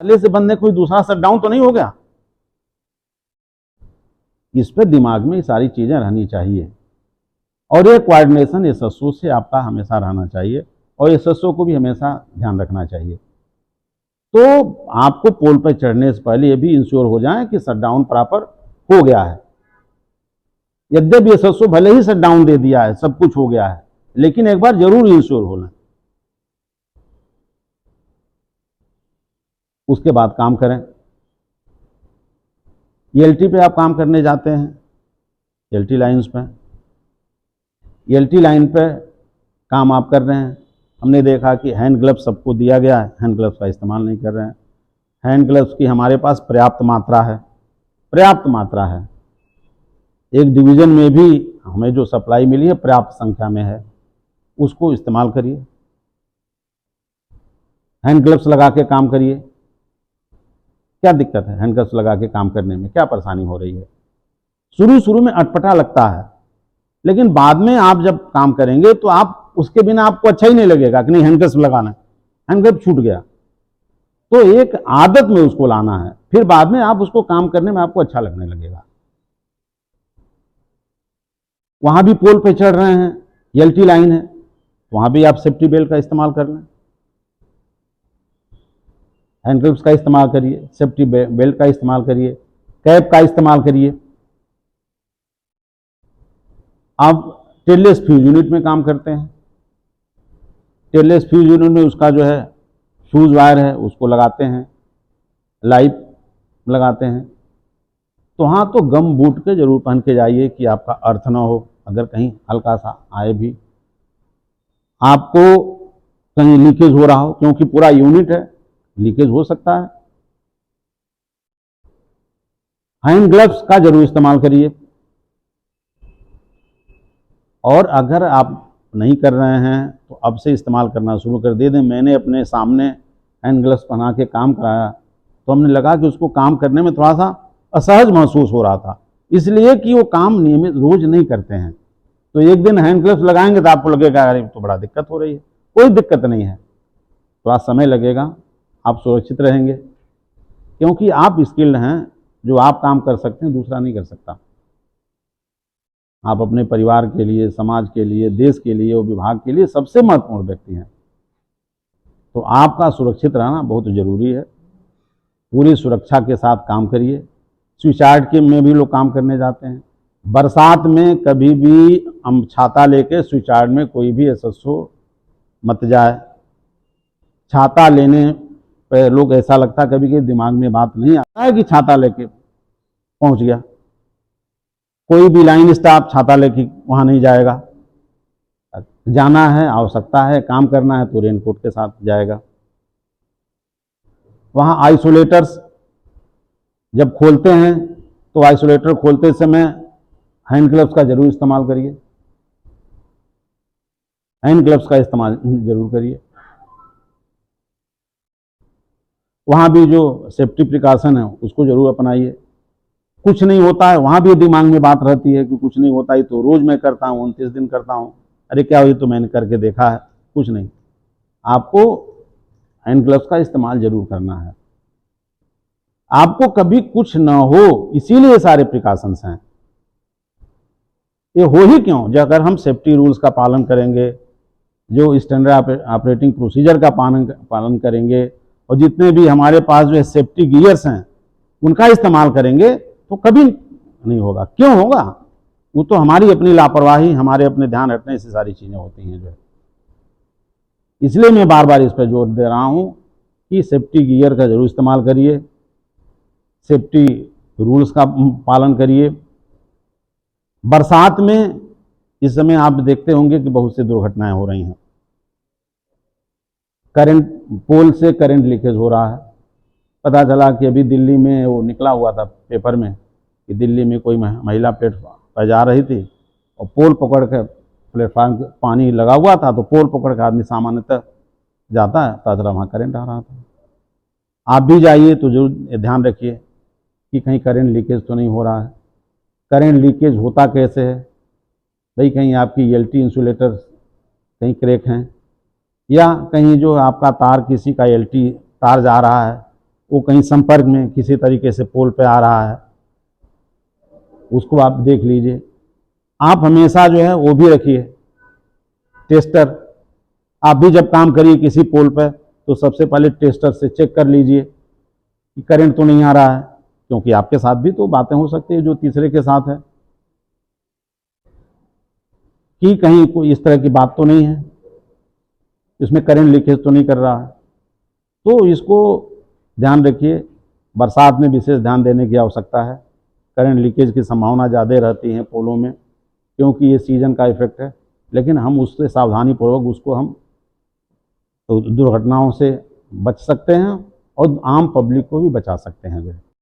पहले से बंद है, कोई दूसरा शट डाउन तो नहीं हो गया। इस पर दिमाग में सारी चीजें रहनी चाहिए और ये कोऑर्डिनेशन एसएसओ से आपका हमेशा रहना चाहिए और एसएसओ को भी हमेशा ध्यान रखना चाहिए। तो आपको पोल पर चढ़ने से पहले ये भी इंश्योर हो जाए कि शटडाउन प्रॉपर हो गया है। यद्यपि एसएसओ भले ही शटडाउन दे दिया है, सब कुछ हो गया है, लेकिन एक बार जरूर इंश्योर होना, उसके बाद काम करें। एलटी पे आप काम करने जाते हैं, एलटी लाइन्स पे, एलटी लाइन पे काम आप कर रहे हैं, हमने देखा कि हैंड ग्लव्स सबको दिया गया है, हैंड ग्लव्स का इस्तेमाल नहीं कर रहे हैं। हैंड ग्लव्स की हमारे पास पर्याप्त मात्रा है, पर्याप्त मात्रा है। एक डिवीज़न में भी हमें जो सप्लाई मिली है पर्याप्त संख्या में है, उसको इस्तेमाल करिए। हैंड ग्लव्स लगा के काम करिए। क्या दिक्कत है हैंड ग्लव्स लगा के काम करने में, क्या परेशानी हो रही है? शुरू शुरू में अटपटा लगता है, लेकिन बाद में आप जब काम करेंगे तो आप उसके बिना आपको अच्छा ही नहीं लगेगा कि नहीं हैंड ग्लव्स लगाना है, हैंड ग्लव्स छूट गया। तो एक आदत में उसको लाना है, फिर बाद में आप उसको काम करने में आपको अच्छा लगने लगेगा। वहां भी पोल पे चढ़ रहे हैं, एलटी लाइन है, वहां भी आप सेफ्टी बेल्ट का इस्तेमाल कर लें, हैंड ग्लव्स का इस्तेमाल करिए, सेफ्टी बेल्ट का इस्तेमाल करिए, कैप का इस्तेमाल करिए। आप टेललेस फ्यूज यूनिट में काम करते हैं, टेललेस फ्यूज यूनिट में उसका जो है फ्यूज वायर है उसको लगाते हैं, लाइट लगाते हैं। तो हाँ, तो गम बूट के जरूर पहन के जाइए कि आपका अर्थ ना हो, अगर कहीं हल्का सा आए भी आपको कहीं लीकेज हो रहा हो, क्योंकि पूरा यूनिट है, लीकेज हो सकता है। हैंड ग्लव्स का जरूर इस्तेमाल करिए। और अगर आप नहीं कर रहे हैं तो अब से इस्तेमाल करना शुरू कर दे दें। मैंने अपने सामने हैंड ग्लव्स पहना के काम कराया तो हमने लगा कि उसको काम करने में थोड़ा सा असहज महसूस हो रहा था, इसलिए कि वो काम नियमित रोज नहीं करते हैं। तो एक दिन हैंड ग्लव्स लगाएंगे तो आपको लगेगा अरे तो बड़ा दिक्कत हो रही है। कोई दिक्कत नहीं है, थोड़ा समय लगेगा, आप सुरक्षित रहेंगे, क्योंकि आप स्किल्ड हैं। जो आप काम कर सकते हैं दूसरा नहीं कर सकता। आप अपने परिवार के लिए, समाज के लिए, देश के लिए और विभाग के लिए सबसे महत्वपूर्ण व्यक्ति हैं। तो आपका सुरक्षित रहना बहुत जरूरी है। पूरी सुरक्षा के साथ काम करिए। स्विचयार्ड के में भी लोग काम करने जाते हैं। बरसात में कभी भी हम छाता लेके स्विचयार्ड में कोई भी एसएसओ मत जाए। छाता लेने पे लोग ऐसा लगता है कभी के दिमाग में बात नहीं आता है कि छाता लेके पहुंच गया। कोई भी लाइन स्टाफ छाता लेके वहां नहीं जाएगा। जाना है, आवश्यकता है, काम करना है तो रेनकोट के साथ जाएगा। वहां आइसोलेटर्स जब खोलते हैं तो आइसोलेटर खोलते समय हैंड ग्लव्स का जरूर इस्तेमाल करिए, हैंड ग्लव्स का इस्तेमाल जरूर करिए। वहां भी जो सेफ्टी प्रिकॉशन है उसको जरूर अपनाइए। कुछ नहीं होता है, वहां भी दिमाग में बात रहती है कि कुछ नहीं होता है तो रोज मैं करता हूँ, 29 दिन करता हूँ, अरे क्या हुई तो मैंने करके देखा है, कुछ नहीं। आपको हैंड ग्लव्स का इस्तेमाल जरूर करना है। आपको कभी कुछ ना हो, इसीलिए सारे प्रिकॉशंस हैं। ये हो ही क्यों, जब अगर हम सेफ्टी रूल्स का पालन करेंगे, जो स्टैंडर्ड ऑपरेटिंग प्रोसीजर का पालन करेंगे और जितने भी हमारे पास जो है सेफ्टी गियर्स हैं उनका इस्तेमाल करेंगे तो कभी नहीं होगा। क्यों होगा? वो तो हमारी अपनी लापरवाही, हमारे अपने ध्यान हटने से सारी चीजें होती हैं जो है। इसलिए मैं बार बार इस पर जोर दे रहा हूं कि सेफ्टी गियर का जरूर इस्तेमाल करिए, सेफ्टी रूल्स का पालन करिए। बरसात में इस समय आप देखते होंगे कि बहुत सी दुर्घटनाएं हो रही हैं। करंट पोल से करंट लीकेज हो रहा है। पता चला कि अभी दिल्ली में वो निकला हुआ था पेपर में कि दिल्ली में कोई महिला प्लेटफॉर्म पर जा रही थी और पोल पकड़ कर, प्लेटफॉर्म पानी लगा हुआ था तो पोल पकड़ कर आदमी सामान्यतः जाता है, पता चला वहाँ करंट आ रहा था। आप भी जाइए तो जरूर ध्यान रखिए कि कहीं करंट लीकेज तो नहीं हो रहा है। करंट लीकेज होता कैसे है भाई? कहीं आपकी एलटी इंसुलेटर कहीं क्रैक हैं, या कहीं जो आपका तार, किसी का एलटी तार जा रहा है वो कहीं संपर्क में किसी तरीके से पोल पे आ रहा है, उसको आप देख लीजिए। आप हमेशा जो है वो भी रखिए टेस्टर। आप भी जब काम करिए किसी पोल पर तो सबसे पहले टेस्टर से चेक कर लीजिए कि करंट तो नहीं आ रहा है, क्योंकि आपके साथ भी तो बातें हो सकती है जो तीसरे के साथ है, कि कहीं कोई इस तरह की बात तो नहीं है, इसमें करंट लीकेज तो नहीं कर रहा है। तो इसको ध्यान रखिए। बरसात में विशेष ध्यान देने की आवश्यकता है। करंट लीकेज की संभावना ज़्यादा रहती है पोलों में, क्योंकि ये सीजन का इफेक्ट है। लेकिन हम उससे सावधानी पूर्वक उसको हम दुर्घटनाओं से बच सकते हैं और आम पब्लिक को भी बचा सकते हैं।